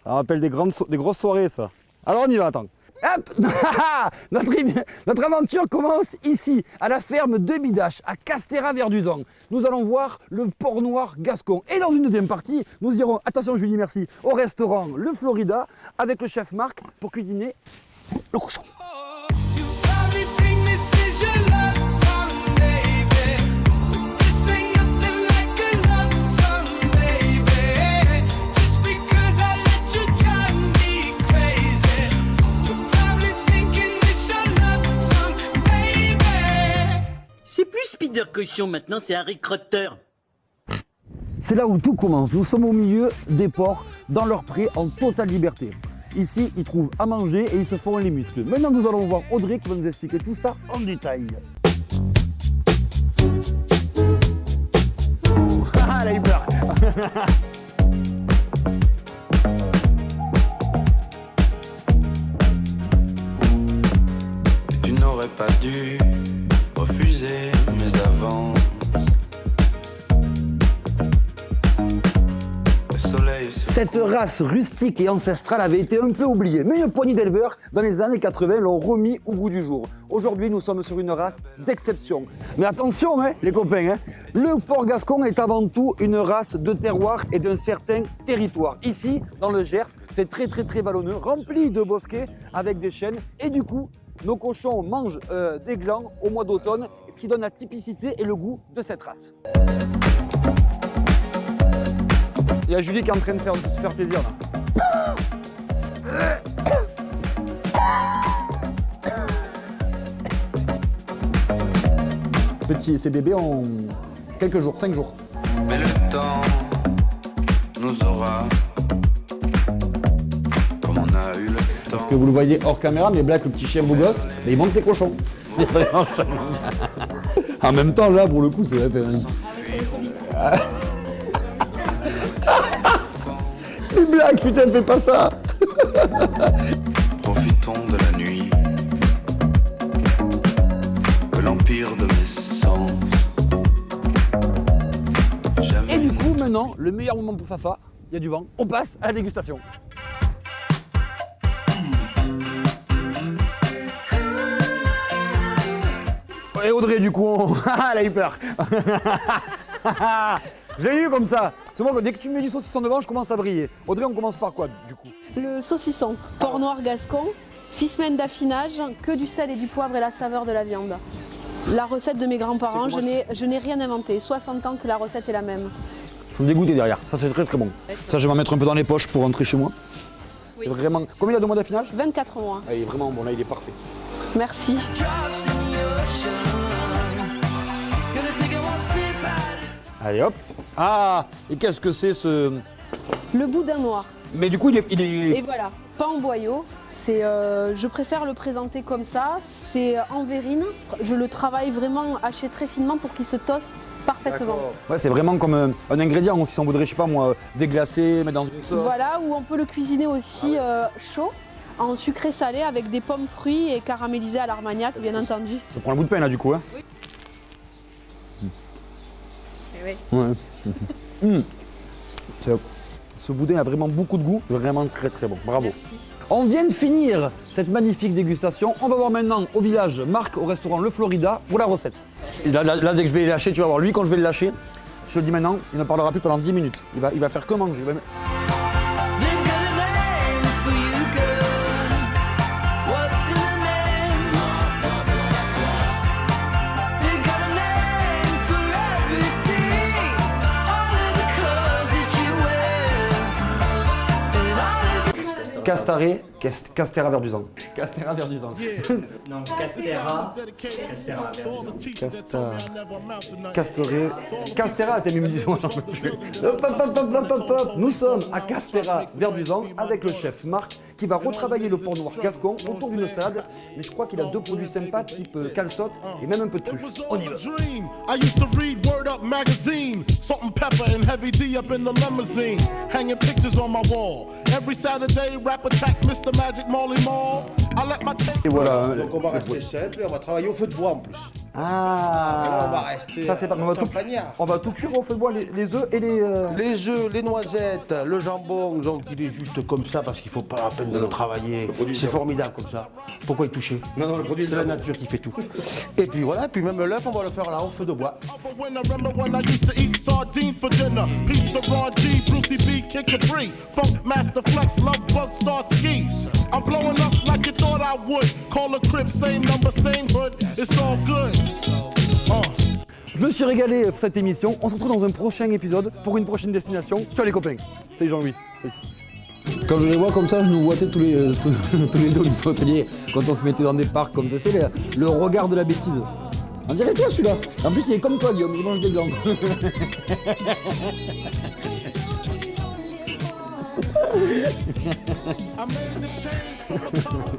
Ça rappelle des grosses soirées, ça. Alors on y va, attends. Hop notre aventure commence ici, à la ferme de Bidache, à Castéra-Verduzan. Nous allons voir le porc noir gascon. Et dans une deuxième partie, nous irons, attention Julie, merci, au restaurant Le Florida avec le chef Marc pour cuisiner le cochon. C'est plus Spider Cochon maintenant, c'est Harry Crotter. C'est là où tout commence. Nous sommes au milieu des porcs, dans leur pré, en totale liberté. Ici, ils trouvent à manger et ils se font les muscles. Maintenant, nous allons voir Audrey qui va nous expliquer tout ça en détail. Ah, elle a eu peur. Tu n'aurais pas dû refuser mes avances. Cette race rustique et ancestrale avait été un peu oubliée, mais une poignée d'éleveurs dans les années 80 l'ont remis au goût du jour. Aujourd'hui, nous sommes sur une race d'exception. Mais attention, les copains, le porc gascon est avant tout une race de terroir et d'un certain territoire. Ici, dans le Gers, c'est très vallonneux, rempli de bosquets avec des chênes et du coup, nos cochons mangent des glands au mois d'automne, ce qui donne la typicité et le goût de cette race. Il y a Julie qui est en train de se faire plaisir là. Ces bébés ont quelques jours, 5 jours. Mais le temps nous aura comme on a eu le temps. Parce que vous le voyez hors caméra, mais Black, le petit chien beau gosse, mais il mange ses cochons. En même temps, là, pour le coup, c'est vrai. Mais Black, putain, fais pas ça. Profitons de la nuit, de l'empire de mes sens. Jamais Et du coup, maintenant, le meilleur moment pour Fafa, il y a du vent, on passe à la dégustation. Et Audrey, du coup, elle a eu peur. Je l'ai eu comme ça. C'est moi, dès que tu me mets du saucisson devant, je commence à briller. Audrey, on commence par quoi, du coup? Le saucisson, porc noir gascon, 6 semaines d'affinage, que du sel et du poivre et la saveur de la viande. La recette de mes grands-parents, je n'ai rien inventé. 60 ans que la recette est la même. Je suis dégoûté derrière. Ça, c'est très bon. Ça, je vais m'en mettre un peu dans les poches pour rentrer chez moi. Oui. C'est vraiment... Combien il y a de mois d'affinage? 24 mois. Ah, il est vraiment bon, là, il est parfait. Merci. Allez, hop. Ah, et qu'est-ce que c'est ce... Le boudin noir. Mais du coup, il est... Et voilà, pas en boyau. Je préfère le présenter comme ça. C'est en verrine. Je le travaille vraiment haché très finement pour qu'il se toste parfaitement. Ouais, c'est vraiment comme un ingrédient, si on voudrait, je sais pas moi, déglacer, mettre dans une sauce. Voilà, ou on peut le cuisiner aussi chaud, en sucré salé avec des pommes fruits et caramélisé à l'armagnac, bien entendu. Ça prend un bout de pain là, du coup. Hein. Oui. Et oui. Ouais. Ce boudin a vraiment beaucoup de goût, vraiment très bon. Bravo. Merci. On vient de finir cette magnifique dégustation. On va voir maintenant au village Marc, au restaurant Le Florida, pour la recette. Et là, dès que je vais les lâcher, tu vas voir, lui, quand je vais le lâcher, je te le dis maintenant, il ne parlera plus pendant 10 minutes. Il va faire que manger. Castéra-Verduzan. Castéra-Verduzan. Non, Castéra. Castéra, t'es même disons, j'en peux plus. Hop. Nous sommes à Castéra-Verduzan avec le chef Marc qui va retravailler le porc noir gascon autour d'une salade. Mais je crois qu'il a 2 produits sympas type calçote et même un peu de truffe. On y va. I used to read Word Up magazine, Salt and Pepper and Heavy D up in the limousine, hanging pictures on my wall. Every Saturday, rap attack Mr. Magic Marley Marl. I let my tape. Et voilà. Donc on va rester simple et on va travailler au feu de bois en plus. Ah, Là, on va rester ça c'est pas on va tout, campagnard. on va tout cuire au feu de bois, les œufs et les... Les œufs, les noisettes, le jambon, donc il est juste comme ça parce qu'il faut pas la peine de le travailler. C'est formidable comme ça. Pourquoi y toucher? Non, le produit C'est la nature qui fait tout. Et puis voilà, puis même l'œuf, on va le faire là au feu de bois. When I remember when I used to eat sardines for dinner. Peace to Ron G, Brucey B, Kid Capri, Funk Master Flex, Love Bug, Star Ski. I'm blowing up like you thought I would. Call a crib, same number, same hood. It's all good. Je me suis régalé pour cette émission. On se retrouve dans un prochain épisode pour une prochaine destination. Ciao les copains. C'est Jean-Louis. Oui. Quand je les vois comme ça, je nous vois tous les deux au lycée hôtelier, quand on se mettait dans des parcs comme ça, c'est le regard de la bêtise. On dirait toi celui-là. En plus, il est comme toi, Guillaume, il mange des glandes. I made the change for the color.